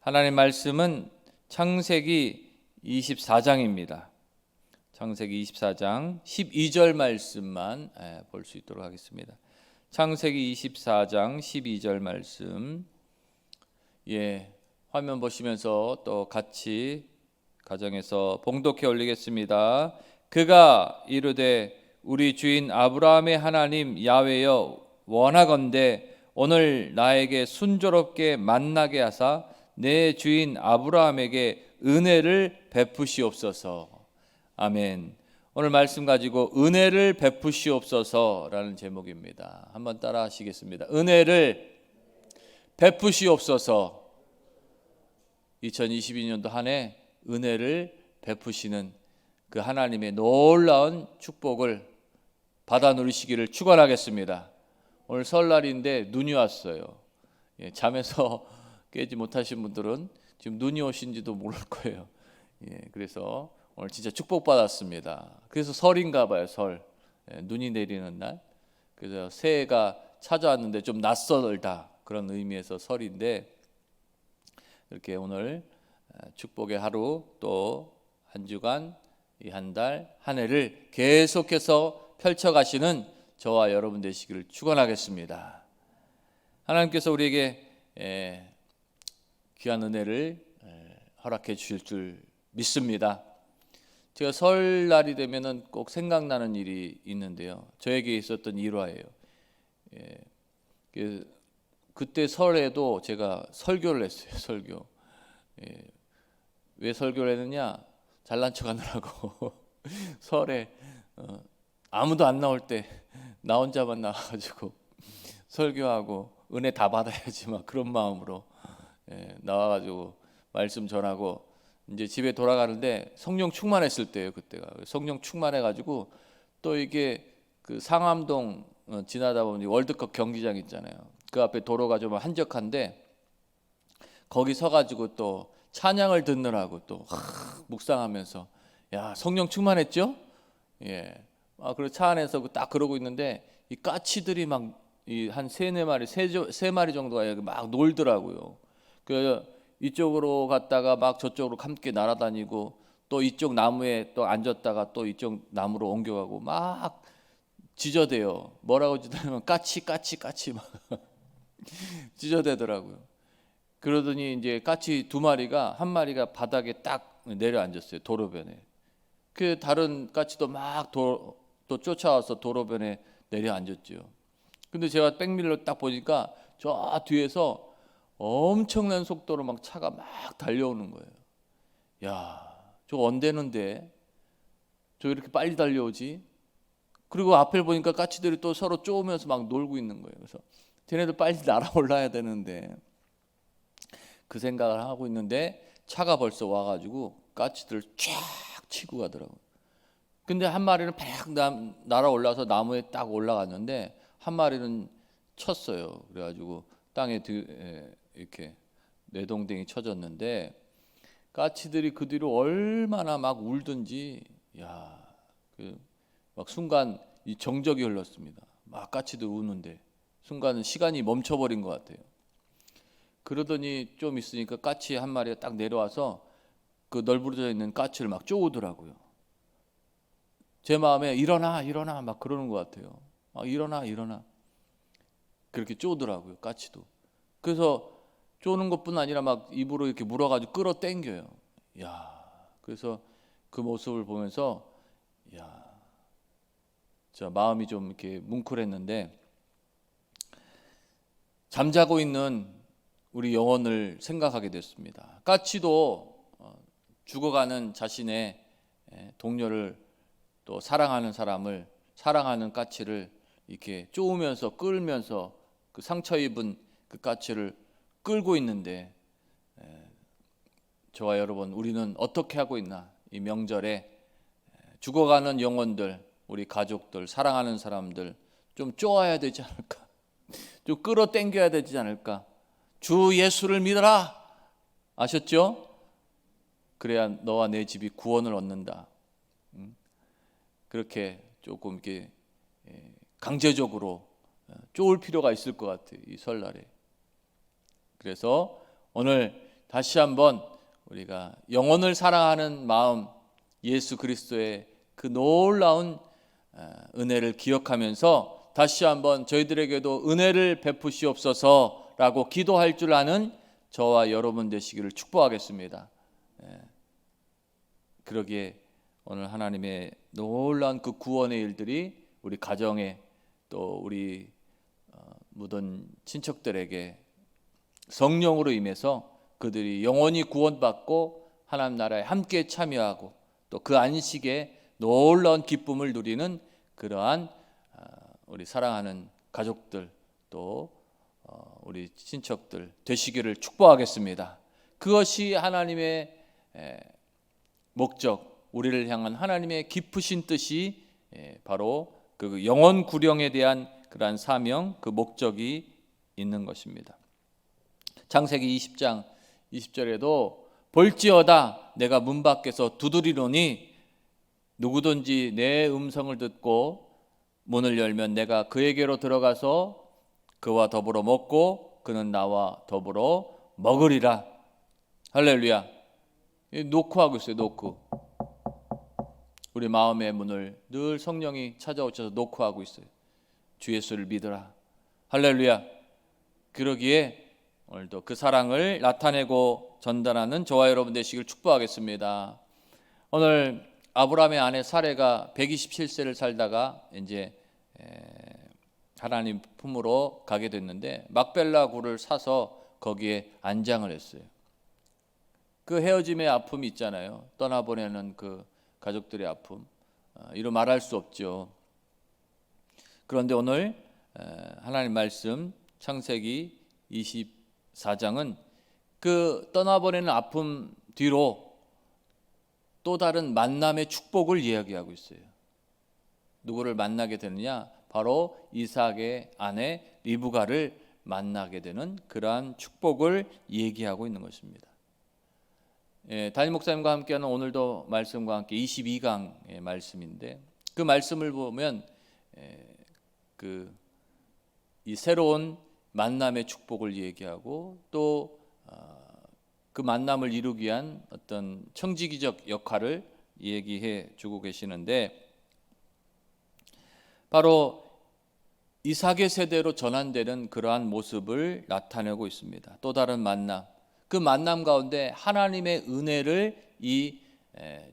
하나님 말씀은 창세기 24장입니다. 창세기 24장 12절 말씀만 볼 수 있도록 하겠습니다. 창세기 24장 12절 말씀, 화면 보시면서 또 같이 가정에서 봉독해 올리겠습니다. 그가 이르되 우리 주인 아브라함의 하나님 야훼여 원하건대 오늘 나에게 순조롭게 만나게 하사 내 주인 아브라함에게 은혜를 베푸시옵소서. 아멘. 오늘 말씀 가지고 은혜를 베푸시옵소서라는 제목입니다. 한번 따라 하시겠습니다. 은혜를 베푸시옵소서. 2022년도 한 해 은혜를 베푸시는 그 하나님의 놀라운 축복을 받아 누리시기를 축원하겠습니다. 오늘 설날인데 눈이 왔어요. 잠에서 깨지 못하신 분들은 지금 눈이 오신지도 모를 거예요. 그래서 오늘 진짜 축복받았습니다. 그래서 설인가 봐요. 설. 눈이 내리는 날. 그래서 새해가 찾아왔는데 좀 낯설다, 그런 의미에서 설인데, 이렇게 오늘 축복의 하루, 또 한 주간, 이 한 달, 한 해를 계속해서 펼쳐가시는 저와 여러분 되시기를 축원하겠습니다. 하나님께서 우리에게 귀한 은혜를 허락해 주실 줄 믿습니다. 제가 설날이 되면은 꼭 생각나는 일이 있는데요. 저에게 있었던 일화예요. 그때 설에도 제가 설교를 했어요. 설교. 왜 설교를 했느냐? 잘난 척 하느라고. 설에 아무도 안 나올 때 나 혼자만 나와가지고 설교하고 은혜 다 받아야지 막 그런 마음으로 나와가지고 말씀 전하고, 이제 집에 돌아가는데 성령 충만했을 때예요. 그때가 성령 충만해가지고, 또 이게 그 상암동 지나다 보면 월드컵 경기장 있잖아요. 그 앞에 도로가 좀 한적한데 거기 서가지고 또 찬양을 듣느라고 또 묵상하면서, 야, 성령 충만했죠? 그리고 차 안에서 딱 그러고 있는데 이 까치들이 막 한 세네 마리, 세 마리 정도가 여기 막 놀더라고요. 그 이쪽으로 갔다가 막 저쪽으로 함께 날아다니고, 또 이쪽 나무에 또 앉았다가 또 이쪽 나무로 옮겨가고 막 지저대요. 뭐라고 지저대면 까치 막 지저대더라고요. 그러더니 이제 까치 두 마리가, 한 마리가 바닥에 딱 내려앉았어요. 도로변에. 그 다른 까치도 막 또 쫓아와서 도로변에 내려앉았죠. 근데 제가 백밀러 딱 보니까 저 뒤에서 엄청난 속도로 막 차가 막 달려오는 거예요. 야, 저거 언제는데 저 이렇게 빨리 달려오지? 그리고 앞을 보니까 까치들이 또 서로 쪼으면서 막 놀고 있는 거예요. 그래서 쟤네들 빨리 날아올라야 되는데, 그 생각을 하고 있는데 차가 벌써 와가지고 까치들을 쫙 치고 가더라고요. 근데 한 마리는 팍 날아올라서 나무에 딱 올라갔는데 한 마리는 쳤어요. 그래가지고 땅에 이렇게 내동댕이 쳐졌는데, 까치들이 그 뒤로 얼마나 막 울든지, 막 순간 이 정적이 흘렀습니다. 막 까치들 우는데 순간은 시간이 멈춰버린 것 같아요. 그러더니 좀 있으니까 까치 한 마리가 딱 내려와서 그 널브러져 있는 까치를 막 쪼우더라고요. 제 마음에 일어나 막 그러는 것 같아요. 일어나 그렇게 쪼더라고요. 까치도. 그래서 쪼는 것뿐 아니라 막 입으로 이렇게 물어가지고 끌어당겨요. 그래서 그 모습을 보면서 저 마음이 좀 이렇게 뭉클했는데, 잠자고 있는 우리 영혼을 생각하게 됐습니다. 까치도 죽어가는 자신의 동료를, 또 사랑하는 사람을, 사랑하는 까치를 이렇게 쪼으면서 끌면서 그 상처 입은 그 까치를 끌고 있는데, 저와 여러분, 우리는 어떻게 하고 있나? 이 명절에 죽어가는 영혼들, 우리 가족들, 사랑하는 사람들 좀 쪼아야 되지 않을까? 좀 끌어당겨야 되지 않을까? 주 예수를 믿어라, 아셨죠? 그래야 너와 내 집이 구원을 얻는다. 그렇게 조금 이렇게 강제적으로 쪼을 필요가 있을 것 같아요, 이 설날에. 그래서 오늘 다시 한번 우리가 영혼을 사랑하는 마음, 예수 그리스도의 그 놀라운 은혜를 기억하면서 다시 한번 저희들에게도 은혜를 베푸시옵소서라고 기도할 줄 아는 저와 여러분 되시기를 축복하겠습니다. 그러기에 오늘 하나님의 놀라운 그 구원의 일들이 우리 가정에 또 우리 묻은 친척들에게 성령으로 임해서 그들이 영원히 구원받고 하나님 나라에 함께 참여하고 또 그 안식에 놀라운 기쁨을 누리는 그러한 우리 사랑하는 가족들 또 우리 친척들 되시기를 축복하겠습니다. 그것이 하나님의 목적, 우리를 향한 하나님의 깊으신 뜻이 바로 그 영원 구령에 대한 그러한 사명, 그 목적이 있는 것입니다. 창세기 20장 20절에도 볼지어다 내가 문 밖에서 두드리노니 누구든지 내 음성을 듣고 문을 열면 내가 그에게로 들어가서 그와 더불어 먹고 그는 나와 더불어 먹으리라. 할렐루야. 노크하고 있어요. 노크. 우리 마음의 문을 늘 성령이 찾아오셔서 노크하고 있어요. 주 예수를 믿으라. 할렐루야. 그러기에 오늘도 그 사랑을 나타내고 전달하는 저와 여러분 되시길 축복하겠습니다. 오늘 아브라함의 아내 사레가 127세를 살다가 이제 하나님 품으로 가게 됐는데 막벨라 굴을 사서 거기에 안장을 했어요. 그 헤어짐의 아픔이 있잖아요. 떠나보내는 그 가족들의 아픔, 이루 말할 수 없죠. 그런데 오늘 하나님 말씀 창세기 24장은 그 떠나보내는 아픔 뒤로 또 다른 만남의 축복을 이야기하고 있어요. 누구를 만나게 되느냐? 바로 이삭의 아내 리브가를 만나게 되는 그러한 축복을 얘기하고 있는 것입니다. 담임 목사님과 함께하는 오늘도 말씀과 함께 22강의 말씀인데 그 말씀을 보면 이 새로운 만남의 축복을 얘기하고 또 그 만남을 이루기 위한 어떤 청지기적 역할을 얘기해 주고 계시는데 바로 이삭의 세대로 전환되는 그러한 모습을 나타내고 있습니다. 또 다른 만남, 그 만남 가운데 하나님의 은혜를 이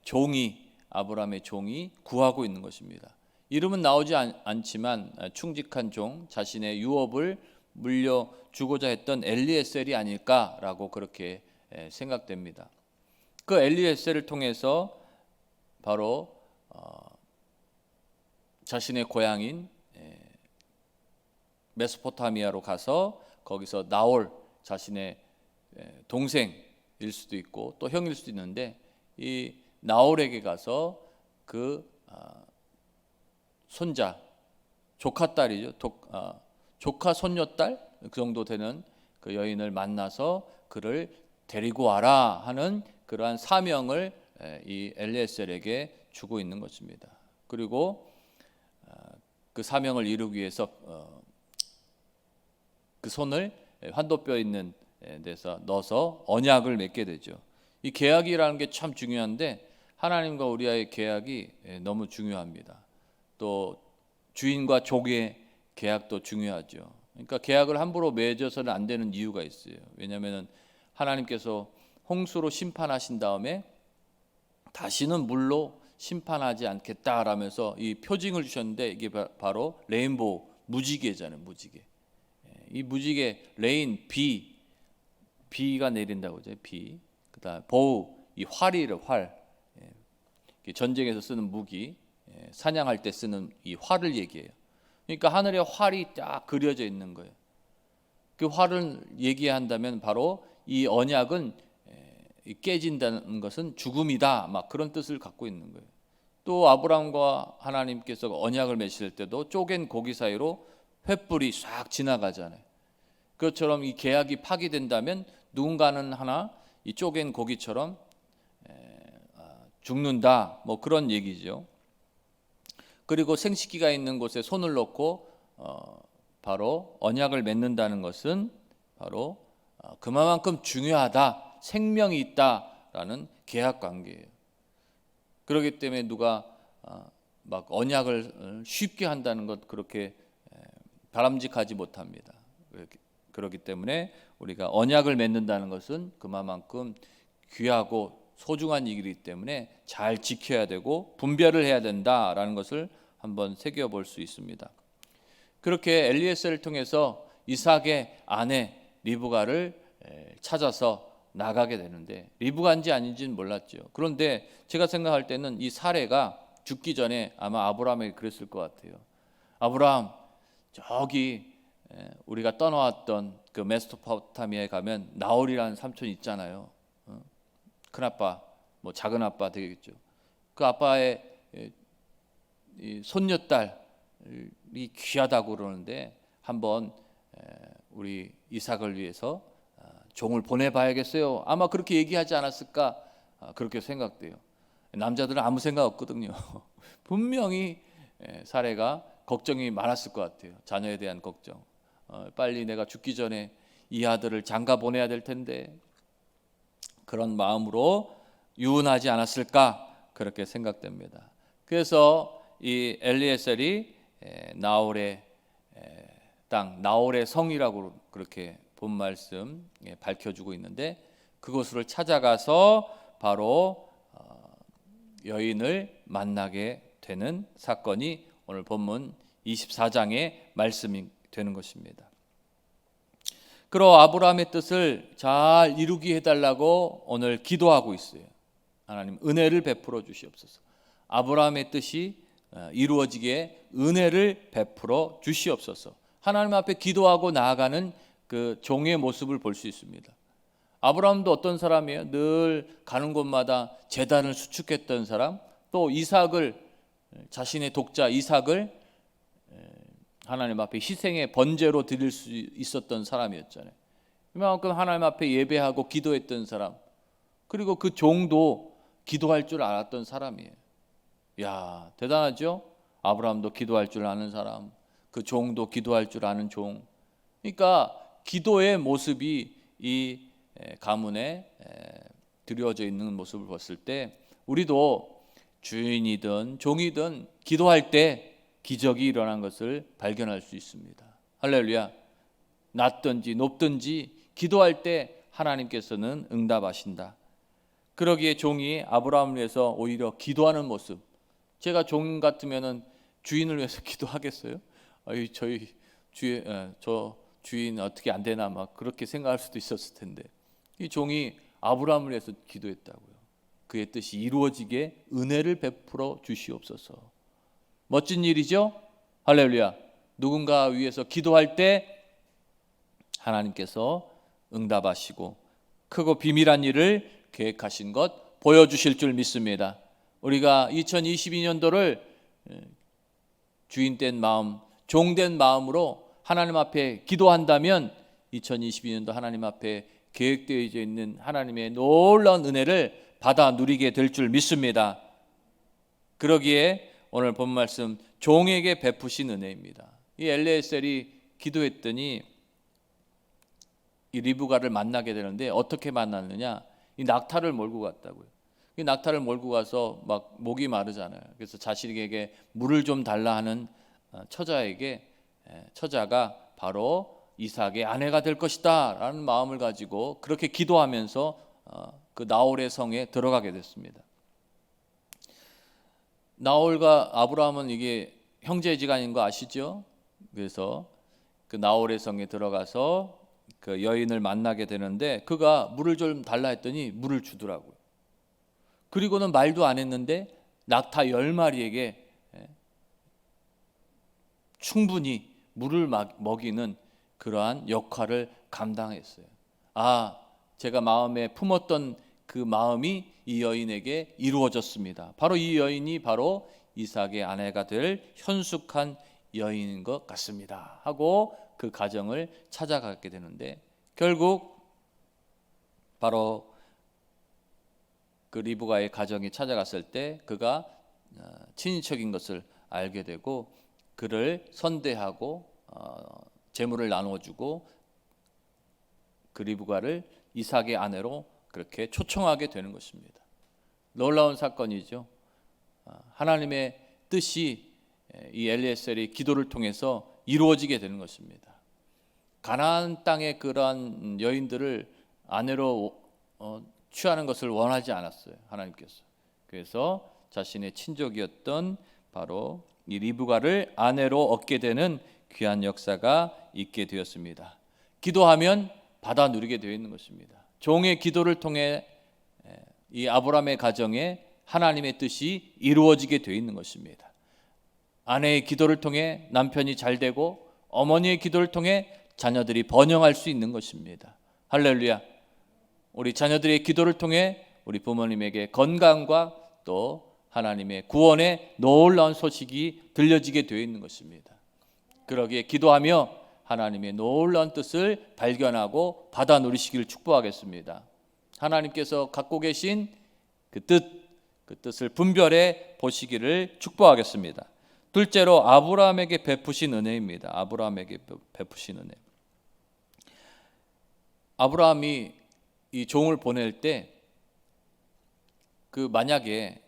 종이 아브라함의 종이 구하고 있는 것입니다. 이름은 나오지 않지만 충직한 종, 자신의 유업을 물려주고자 했던 엘리에셀이 아닐까라고 그렇게 생각됩니다. 그 엘리에셀을 통해서 바로 자신의 고향인 메소포타미아로 가서 거기서 나홀 자신의 동생일 수도 있고 또 형일 수도 있는데 이 나홀에게 가서 그 손자 조카딸이죠. 조카 손녀딸 그 정도 되는 그 여인을 만나서 그를 데리고 와라 하는 그러한 사명을 이 엘리에셀에게 주고 있는 것입니다. 그리고 그 사명을 이루기 위해서 그 손을 환도뼈 있는 데서 넣어서 언약을 맺게 되죠. 이 계약이라는 게 참 중요한데 하나님과 우리와의 계약이 너무 중요합니다. 또 주인과 족의 계약도 중요하죠. 그러니까 계약을 함부로 맺어서는 안 되는 이유가 있어요. 왜냐하면 하나님께서 홍수로 심판하신 다음에 다시는 물로 심판하지 않겠다라면서 이 표징을 주셨는데 이게 바로 레인보우 무지개잖아요. 무지개. 이 무지개 레인 비가 내린다고 하죠. 비. 그다음 보우 이 활이를 활. 전쟁에서 쓰는 무기, 사냥할 때 쓰는 이 활을 얘기해요. 그러니까 하늘에 활이 딱 그려져 있는 거예요. 그 활을 얘기한다면 바로 이 언약은 깨진다는 것은 죽음이다. 막 그런 뜻을 갖고 있는 거예요. 또 아브라함과 하나님께서 언약을 맺으실 때도 쪼갠 고기 사이로 횃불이 싹 지나가잖아요. 그것처럼 이 계약이 파기된다면 누군가는 하나 이 쪼갠 고기처럼 죽는다. 뭐 그런 얘기죠. 그리고 생식기가 있는 곳에 손을 놓고 바로 언약을 맺는다는 것은 바로 그만큼 중요하다. 생명이 있다라는 계약 관계예요. 그렇기 때문에 누가 막 언약을 쉽게 한다는 것 그렇게 바람직하지 못합니다. 그렇기 때문에 우리가 언약을 맺는다는 것은 그만큼 귀하고 소중한 일이기 때문에 잘 지켜야 되고 분별을 해야 된다라는 것을 한번 새겨볼 수 있습니다. 그렇게 엘리에셀을 통해서 이삭의 아내 리브가를 찾아서 나가게 되는데, 리브가인지 아닌지는 몰랐죠. 그런데 제가 생각할 때는 이 사례가 죽기 전에 아마 아브라함에게 그랬을 것 같아요. 아브라함, 저기 우리가 떠나왔던 그 메소포타미아에 가면 나홀이라는 삼촌이 있잖아요. 큰아빠, 뭐 작은아빠 되겠죠. 그 아빠의 이 손녀딸이 귀하다고 그러는데 한번 우리 이삭을 위해서 종을 보내봐야겠어요. 아마 그렇게 얘기하지 않았을까, 그렇게 생각돼요. 남자들은 아무 생각 없거든요. 분명히 사례가 걱정이 많았을 것 같아요. 자녀에 대한 걱정. 빨리 내가 죽기 전에 이 아들을 장가 보내야 될 텐데, 그런 마음으로 유언하지 않았을까, 그렇게 생각됩니다. 그래서 이 엘리에셀이 나홀의 땅, 나홀의 성이라고 그렇게 본 말씀 밝혀주고 있는데, 그곳을 찾아가서 바로 여인을 만나게 되는 사건이 오늘 본문 24장의 말씀이 되는 것입니다. 그러 아브라함의 뜻을 잘 이루게 해달라고 오늘 기도하고 있어요. 하나님 은혜를 베풀어 주시옵소서. 아브라함의 뜻이 이루어지게 은혜를 베풀어 주시옵소서. 하나님 앞에 기도하고 나아가는 그 종의 모습을 볼 수 있습니다. 아브라함도 어떤 사람이에요? 늘 가는 곳마다 제단을 수축했던 사람, 또 이삭을, 자신의 독자 이삭을 하나님 앞에 희생의 번제로 드릴 수 있었던 사람이었잖아요. 이만큼 하나님 앞에 예배하고 기도했던 사람, 그리고 그 종도 기도할 줄 알았던 사람이에요. 야, 대단하죠? 아브라함도 기도할 줄 아는 사람, 그 종도 기도할 줄 아는 종. 그러니까 기도의 모습이 이 가문에 드려져 있는 모습을 봤을 때, 우리도 주인이든 종이든 기도할 때 기적이 일어난 것을 발견할 수 있습니다. 할렐루야. 낮든지 높든지 기도할 때 하나님께서는 응답하신다. 그러기에 종이 아브라함을 위해서 오히려 기도하는 모습. 제가 종 같으면은 주인을 위해서 기도하겠어요? 저 주인 어떻게 안 되나 막 그렇게 생각할 수도 있었을 텐데, 이 종이 아브라함을 위해서 기도했다고요. 그의 뜻이 이루어지게 은혜를 베풀어 주시옵소서. 멋진 일이죠? 할렐루야. 누군가 위해서 기도할 때 하나님께서 응답하시고 크고 비밀한 일을 계획하신 것 보여주실 줄 믿습니다. 우리가 2022년도를 주인된 마음, 종된 마음으로 하나님 앞에 기도한다면 2022년도 하나님 앞에 계획되어져 있는 하나님의 놀라운 은혜를 받아 누리게 될 줄 믿습니다. 그러기에 오늘 본 말씀 종에게 베푸신 은혜입니다. 이 엘리에셀이 기도했더니 이 리브가를 만나게 되는데, 어떻게 만났느냐? 이 낙타를 몰고 갔다고요. 이 낙타를 몰고 가서 막 목이 마르잖아요. 그래서 자신에게 물을 좀 달라 하는 처자에게, 처자가 바로 이삭의 아내가 될 것이다 라는 마음을 가지고 그렇게 기도하면서 그 나홀의 성에 들어가게 됐습니다. 나홀과 아브라함은 이게 형제지간인 거 아시죠? 그래서 그 나홀의 성에 들어가서 그 여인을 만나게 되는데, 그가 물을 좀 달라 했더니 물을 주더라고요. 그리고는 말도 안 했는데 낙타 10마리에게 충분히 물을 먹이는 그러한 역할을 감당했어요. 제가 마음에 품었던 그 마음이 이 여인에게 이루어졌습니다. 바로 이 여인이 바로 이삭의 아내가 될 현숙한 여인인 것 같습니다 하고 그 가정을 찾아가게 되는데, 결국 바로 그 리브가의 가정에 찾아갔을 때 그가 친인척인 것을 알게 되고, 그를 선대하고 재물을 나눠주고 그 리브가를 이삭의 아내로 그렇게 초청하게 되는 것입니다. 놀라운 사건이죠. 하나님의 뜻이 이 엘리에셀의 기도를 통해서 이루어지게 되는 것입니다. 가나안 땅의 그러한 여인들을 아내로 취하는 것을 원하지 않았어요, 하나님께서. 그래서 자신의 친족이었던 바로 이 리브가를 아내로 얻게 되는 귀한 역사가 있게 되었습니다. 기도하면 받아 누리게 되어 있는 것입니다. 종의 기도를 통해 이 아브라함의 가정에 하나님의 뜻이 이루어지게 되어 있는 것입니다. 아내의 기도를 통해 남편이 잘 되고 어머니의 기도를 통해 자녀들이 번영할 수 있는 것입니다. 할렐루야. 우리 자녀들의 기도를 통해 우리 부모님에게 건강과 또 하나님의 구원의 놀라운 소식이 들려지게 되어 있는 것입니다. 그러기에 기도하며 하나님의 놀라운 뜻을 발견하고 받아 누리시기를 축복하겠습니다. 하나님께서 갖고 계신 그 뜻을 분별해 보시기를 축복하겠습니다. 둘째로 아브라함에게 베푸신 은혜입니다. 아브라함에게 베푸신 은혜. 아브라함이 이 종을 보낼 때 만약에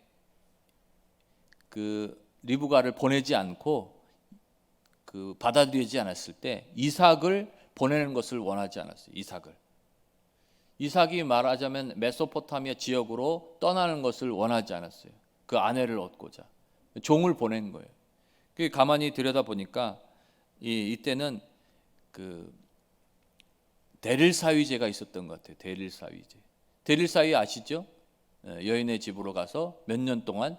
리브가를 보내지 않고 받아들이지 않았을 때 이삭을 보내는 것을 원하지 않았어요. 이삭이 말하자면 메소포타미아 지역으로 떠나는 것을 원하지 않았어요. 그 아내를 얻고자 종을 보낸 거예요. 가만히 들여다 보니까 이때는 대릴사위제가 있었던 것 같아요. 대릴사위 아시죠? 여인의 집으로 가서 몇 년 동안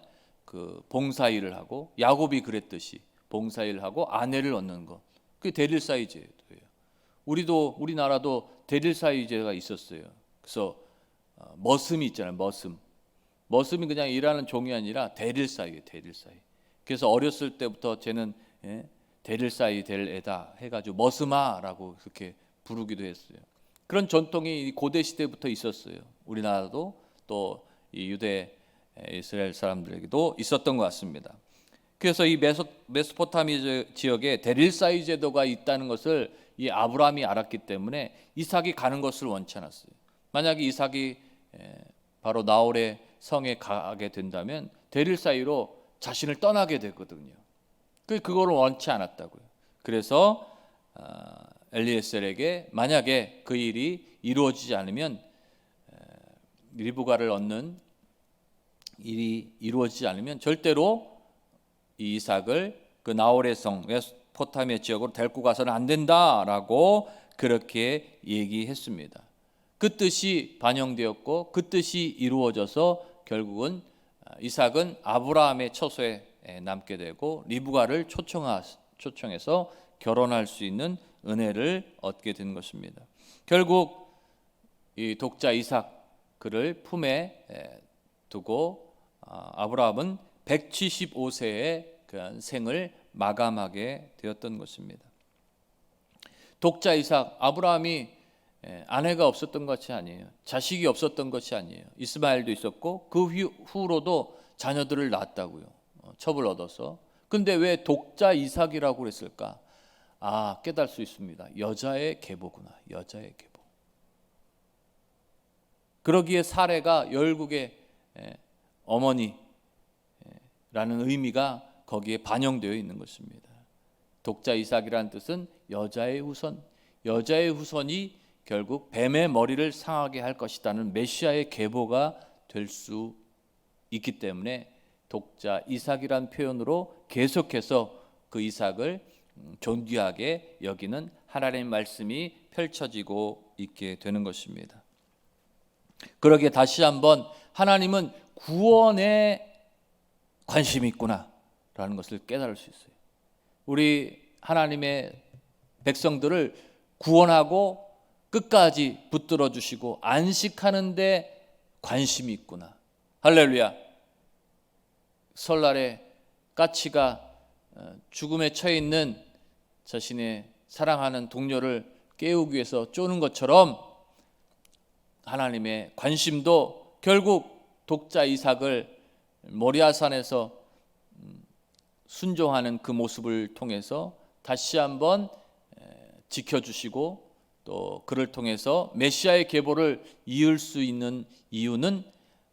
봉사일을 하고, 야곱이 그랬듯이 봉사일을 하고 아내를 얻는 것, 그게 대릴사위제예요. 우리나라도 대릴사위제가 있었어요. 그래서 머슴이 있잖아요. 머슴이 그냥 일하는 종이 아니라 대릴사위예요. 그래서 어렸을 때부터 쟤는 대릴사위 될 애다 해가지고 머슴아라고 그렇게 부르기도 했어요. 그런 전통이 고대 시대부터 있었어요. 우리나라도 또 이 유대 이스라엘 사람들에게도 있었던 것 같습니다. 그래서 이 메소포타미아 지역에 대릴사위 제도가 있다는 것을 이 아브라함이 알았기 때문에 이삭이 가는 것을 원치 않았어요. 만약에 이삭이 바로 나홀의 성에 가게 된다면 대릴사위로 자신을 떠나게 되거든요. 그거를 원치 않았다고요. 그래서 엘리에셀에게 만약에 그 일이 이루어지지 않으면, 리브가를 얻는 일이 이루어지지 않으면 절대로 이 이삭을 나홀의 성 메소포타미아 지역으로 데리고 가서는 안 된다라고 그렇게 얘기했습니다. 그 뜻이 반영되었고 그 뜻이 이루어져서 결국은 이삭은 아브라함의 처소에 남게 되고 리브가를 초청해서 결혼할 수 있는 은혜를 얻게 된 것입니다. 결국 이 독자 이삭 그를 품에 두고 아브라함은 175세의 그 생을 마감하게 되었던 것입니다. 독자 이삭, 아브라함이 아내가 없었던 것이 아니에요. 자식이 없었던 것이 아니에요. 이스마엘도 있었고 그 후로도 자녀들을 낳았다고요. 첩을 얻어서. 근데 왜 독자 이삭이라고 그랬을까? 깨달을 수 있습니다. 여자의 계보구나. 여자의 계보. 그러기에 사례가 열국의 어머니라는 의미가 거기에 반영되어 있는 것입니다. 독자 이삭이라는 뜻은 여자의 후손, 여자의 후손이 결국 뱀의 머리를 상하게 할 것이라는 메시아의 계보가 될 수 있기 때문에 독자 이삭이라는 표현으로 계속해서 그 이삭을 존귀하게 여기는 하나님의 말씀이 펼쳐지고 있게 되는 것입니다. 그러기에 다시 한번 하나님은 구원에 관심이 있구나라는 것을 깨달을 수 있어요. 우리 하나님의 백성들을 구원하고 끝까지 붙들어 주시고 안식하는 데 관심이 있구나. 할렐루야. 설날에 까치가 죽음에 처해 있는 자신의 사랑하는 동료를 깨우기 위해서 쪼는 것처럼 하나님의 관심도 결국 독자 이삭을 모리아산에서 순종하는 그 모습을 통해서 다시 한번 지켜주시고 또 그를 통해서 메시아의 계보를 이을 수 있는 이유는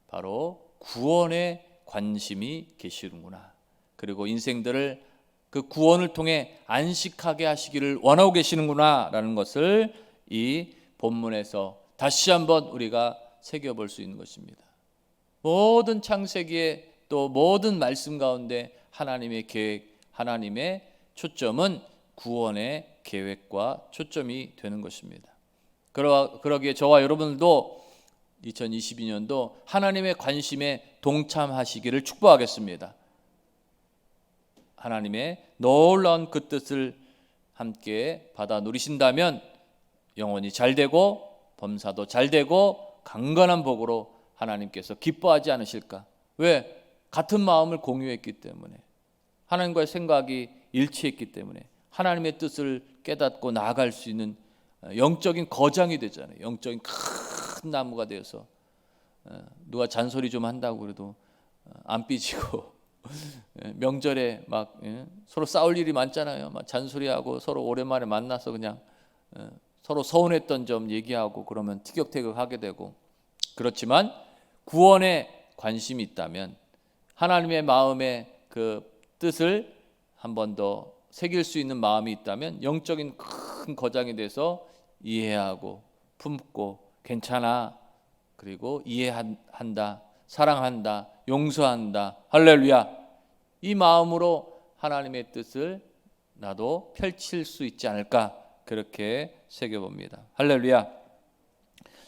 바로 구원에 관심이 계시는구나. 그리고 인생들을 그 구원을 통해 안식하게 하시기를 원하고 계시는구나 라는 것을 이 본문에서 다시 한번 우리가 새겨볼 수 있는 것입니다. 모든 창세기에 또 모든 말씀 가운데 하나님의 계획, 하나님의 초점은 구원의 계획과 초점이 되는 것입니다. 그러기에 저와 여러분들도 2022년도 하나님의 관심에 동참하시기를 축복하겠습니다. 하나님의 놀라운 그 뜻을 함께 받아 누리신다면 영혼이 잘 되고 범사도 잘 되고 강건한 복으로 하나님께서 기뻐하지 않으실까? 왜? 같은 마음을 공유했기 때문에, 하나님과의 생각이 일치했기 때문에 하나님의 뜻을 깨닫고 나아갈 수 있는 영적인 거장이 되잖아요. 영적인 큰 나무가 되어서 누가 잔소리 좀 한다고 그래도 안 삐지고 명절에 막 서로 싸울 일이 많잖아요. 막 잔소리하고 서로 오랜만에 만나서 그냥 서로 서운했던 점 얘기하고 그러면 티격태격하게 되고, 그렇지만 구원에 관심이 있다면 하나님의 마음의 그 뜻을 한 번 더 새길 수 있는 마음이 있다면 영적인 큰 거장이 돼서 이해하고 품고 괜찮아, 그리고 이해한다, 사랑한다, 용서한다, 할렐루야, 이 마음으로 하나님의 뜻을 나도 펼칠 수 있지 않을까, 그렇게 새겨봅니다. 할렐루야.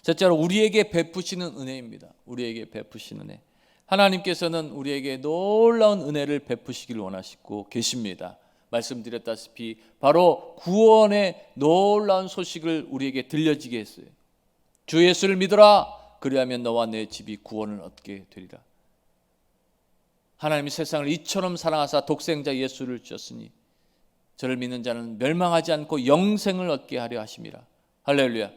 셋째로 우리에게 베푸시는 은혜입니다. 우리에게 베푸시는 은혜. 하나님께서는 우리에게 놀라운 은혜를 베푸시기를 원하시고 계십니다. 말씀드렸다시피 바로 구원의 놀라운 소식을 우리에게 들려지게 했어요. 주 예수를 믿어라, 그리하면 너와 내 집이 구원을 얻게 되리라. 하나님이 세상을 이처럼 사랑하사 독생자 예수를 주셨으니 저를 믿는 자는 멸망하지 않고 영생을 얻게 하려 하심이라. 할렐루야.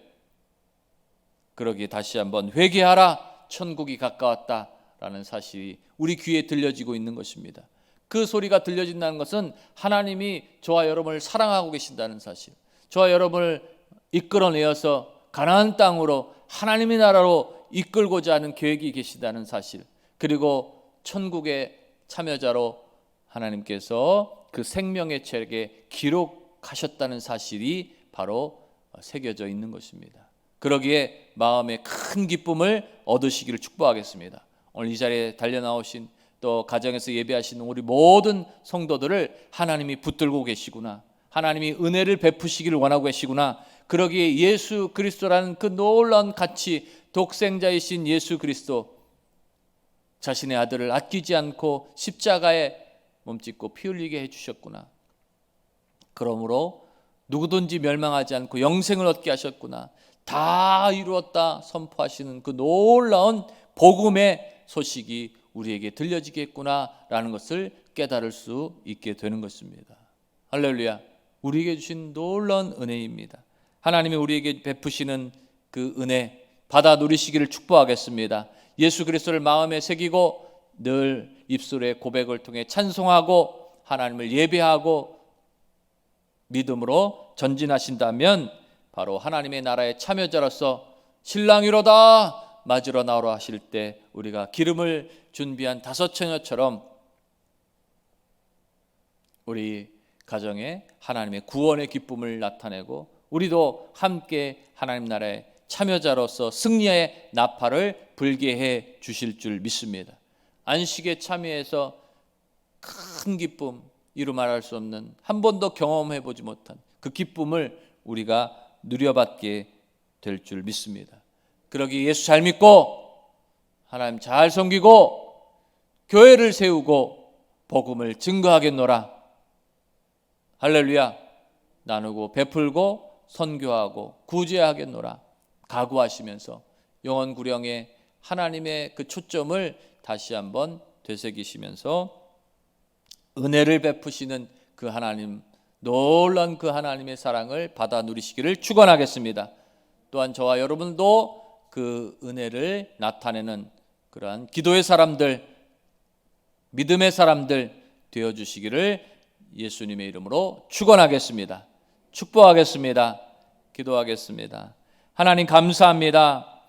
그러기에 다시 한번 회개하라, 천국이 가까웠다라는 사실이 우리 귀에 들려지고 있는 것입니다. 그 소리가 들려진다는 것은 하나님이 저와 여러분을 사랑하고 계신다는 사실, 저와 여러분을 이끌어내어서 가나안 땅으로 하나님의 나라로 이끌고자 하는 계획이 계시다는 사실, 그리고 천국의 참여자로 하나님께서 그 생명의 책에 기록하셨다는 사실이 바로 새겨져 있는 것입니다. 그러기에 마음의 큰 기쁨을 얻으시기를 축복하겠습니다. 오늘 이 자리에 달려나오신 또 가정에서 예배하시는 우리 모든 성도들을 하나님이 붙들고 계시구나, 하나님이 은혜를 베푸시기를 원하고 계시구나, 그러기에 예수 그리스도라는 그 놀라운 가치, 독생자이신 예수 그리스도, 자신의 아들을 아끼지 않고 십자가에 몸짓고 피 흘리게 해주셨구나, 그러므로 누구든지 멸망하지 않고 영생을 얻게 하셨구나, 다 이루었다 선포하시는 그 놀라운 복음의 소식이 우리에게 들려지겠구나라는 것을 깨달을 수 있게 되는 것입니다. 할렐루야. 우리에게 주신 놀라운 은혜입니다. 하나님이 우리에게 베푸시는 그 은혜 받아 누리시기를 축복하겠습니다. 예수 그리스도를 마음에 새기고 늘 입술의 고백을 통해 찬송하고 하나님을 예배하고 믿음으로 전진하신다면 바로 하나님의 나라의 참여자로서 신랑이로다 맞으러 나오라 하실 때 우리가 기름을 준비한 다섯 처녀처럼 우리 가정에 하나님의 구원의 기쁨을 나타내고 우리도 함께 하나님 나라의 참여자로서 승리의 나팔을 불게 해 주실 줄 믿습니다. 안식에 참여해서 큰 기쁨, 이루 말할 수 없는, 한 번도 경험해 보지 못한 그 기쁨을 우리가 누려받게 될 줄 믿습니다. 그러기 예수 잘 믿고 하나님 잘 섬기고 교회를 세우고 복음을 증거하겠노라. 할렐루야. 나누고 베풀고 선교하고 구제하겠노라 각오하시면서 영원 구령에 하나님의 그 초점을 다시 한번 되새기시면서 은혜를 베푸시는 그 하나님, 놀라운 그 하나님의 사랑을 받아 누리시기를 축원하겠습니다. 또한 저와 여러분도 그 은혜를 나타내는 그러한 기도의 사람들, 믿음의 사람들 되어주시기를 예수님의 이름으로 축원하겠습니다. 축복하겠습니다. 기도하겠습니다. 하나님 감사합니다.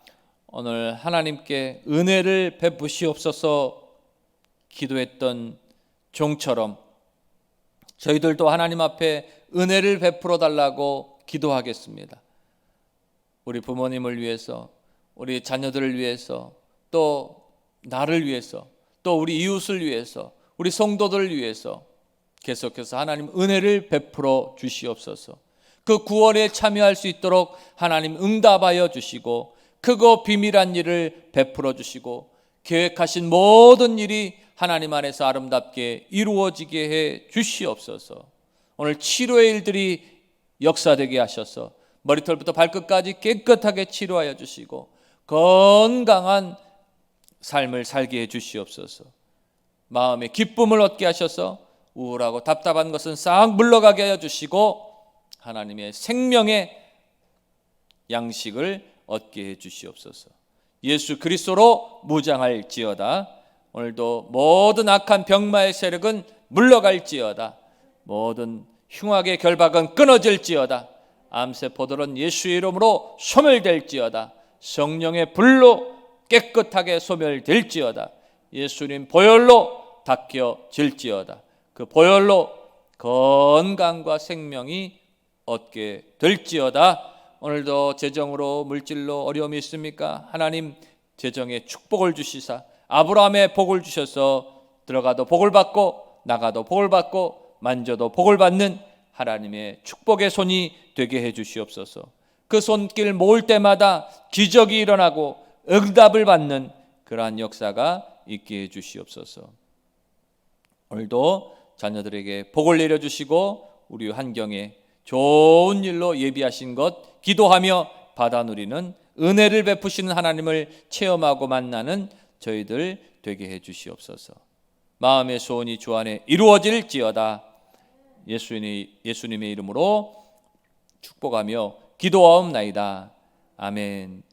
오늘 하나님께 은혜를 베푸시옵소서 기도했던 종처럼 저희들도 하나님 앞에 은혜를 베풀어 달라고 기도하겠습니다. 우리 부모님을 위해서, 우리 자녀들을 위해서, 또 나를 위해서, 또 우리 이웃을 위해서, 우리 성도들을 위해서 계속해서 하나님 은혜를 베풀어 주시옵소서. 그 구원에 참여할 수 있도록 하나님 응답하여 주시고 크고 비밀한 일을 베풀어 주시고 계획하신 모든 일이 하나님 안에서 아름답게 이루어지게 해 주시옵소서. 오늘 치료의 일들이 역사되게 하셔서 머리털부터 발끝까지 깨끗하게 치료하여 주시고 건강한 삶을 살게 해 주시옵소서. 마음에 기쁨을 얻게 하셔서 우울하고 답답한 것은 싹 물러가게 하여 주시고 하나님의 생명의 양식을 얻게 해 주시옵소서. 예수 그리스도로 무장할지어다. 오늘도 모든 악한 병마의 세력은 물러갈지어다. 모든 흉악의 결박은 끊어질지어다. 암세포들은 예수의 이름으로 소멸될지어다. 성령의 불로 깨끗하게 소멸될지어다. 예수님 보혈로 닦여질지어다. 그 보혈로 건강과 생명이 얻게 될지어다. 오늘도 재정으로 물질로 어려움이 있습니까? 하나님 재정에 축복을 주시사 아브라함의 복을 주셔서 들어가도 복을 받고 나가도 복을 받고 만져도 복을 받는 하나님의 축복의 손이 되게 해 주시옵소서. 그 손길 모을 때마다 기적이 일어나고 응답을 받는 그러한 역사가 있게 해 주시옵소서. 오늘도 자녀들에게 복을 내려주시고 우리 환경에 좋은 일로 예비하신 것 기도하며 받아 누리는 은혜를 베푸시는 하나님을 체험하고 만나는 저희들 되게 해 주시옵소서. 마음의 소원이 주 안에 이루어질지어다. 예수님의 이름으로 축복하며 기도하옵나이다. 아멘.